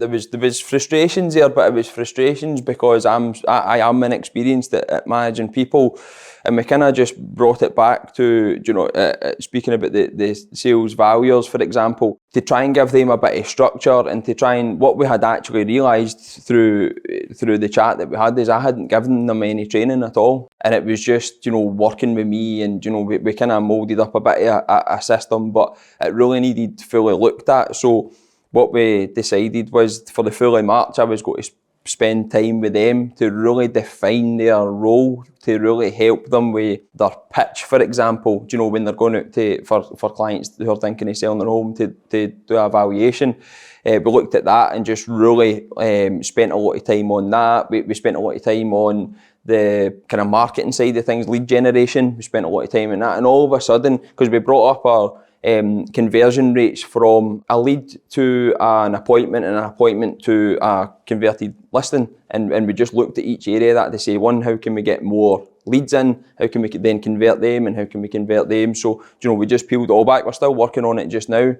there was frustrations there, but it was frustrations because I am inexperienced at managing people, and we kind of just brought it back to, you know, speaking about the sales values, for example, to try and give them a bit of structure, and to try and, what we had actually realised through the chat that we had is I hadn't given them any training at all, and it was just, you know, working with me, and, you know, we kind of moulded up a bit of a system, but it really needed fully looked at. So what we decided was, for the full of March, I was going to spend time with them to really define their role, to really help them with their pitch, for example. You know, when they're going out for clients who are thinking of selling their home to do a valuation. We looked at that and just really spent a lot of time on that. We spent a lot of time on the kind of marketing side of things, lead generation. We spent a lot of time on that, and all of a sudden, because we brought up our conversion rates from a lead to an appointment, and an appointment to a converted listing, and we just looked at each area of that to say, one, how can we get more leads in, how can we then convert them, and how can we convert them. So, you know, we just peeled it all back. We're still working on it just now,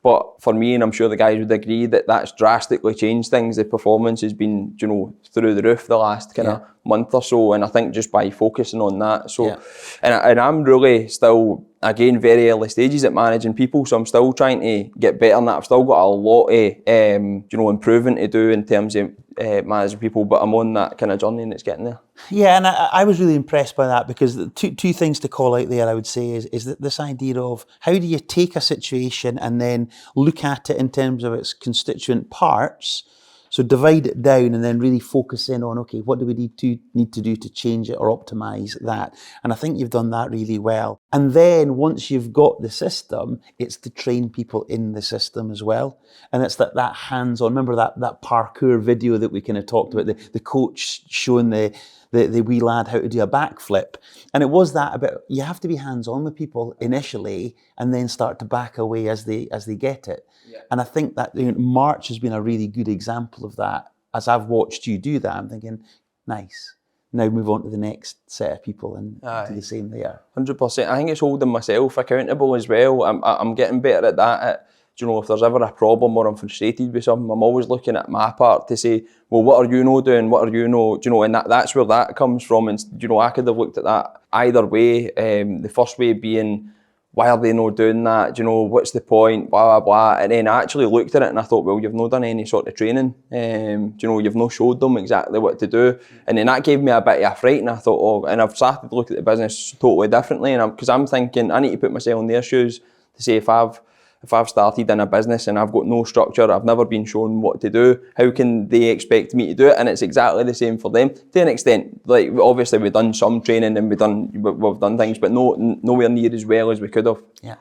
but for me, and I'm sure the guys would agree, that's drastically changed things. The performance has been, you know, through the roof the last kind of month or so, and I think just by focusing on that. So, and I'm really still, again, very early stages at managing people, so I'm still trying to get better on that. I've still got a lot of, you know, improving to do in terms of managing people, but I'm on that kind of journey and it's getting there. Yeah, and I was really impressed by that, because the two things to call out there, I would say, is that this idea of how do you take a situation and then look at it in terms of its constituent parts. So divide it down and then really focus in on, okay, what do we need to do to change it or optimize that? And I think you've done that really well. And then once you've got the system, it's to train people in the system as well. And it's that hands-on. Remember that parkour video that we kind of talked about, the coach showing the wee lad how to do a backflip. And it was that about, you have to be hands-on with people initially and then start to back away as they get it. Yeah. And I think that, you know, March has been a really good example of that. As I've watched you do that, I'm thinking, nice. Now move on to the next set of people and do the same there. 100%. I think it's holding myself accountable as well. I'm getting better at that. You know, if there's ever a problem or I'm frustrated with something, I'm always looking at my part to say, well, what are you not doing? What are you not, you know, and that's where that comes from. And, you know, I could have looked at that either way. The first way being, why are they not doing that? You know, what's the point? Blah, blah, blah. And then I actually looked at it and I thought, well, you've not done any sort of training. You know, you've not showed them exactly what to do. And then that gave me a bit of a fright, and I thought, oh, and I've started to look at the business totally differently. And because I'm thinking, I need to put myself in their shoes to say, if I've started in a business and I've got no structure, I've never been shown what to do, how can they expect me to do it? And it's exactly the same for them to an extent. Like, obviously we've done some training and we've done things, but nowhere near as well as we could have. Yeah.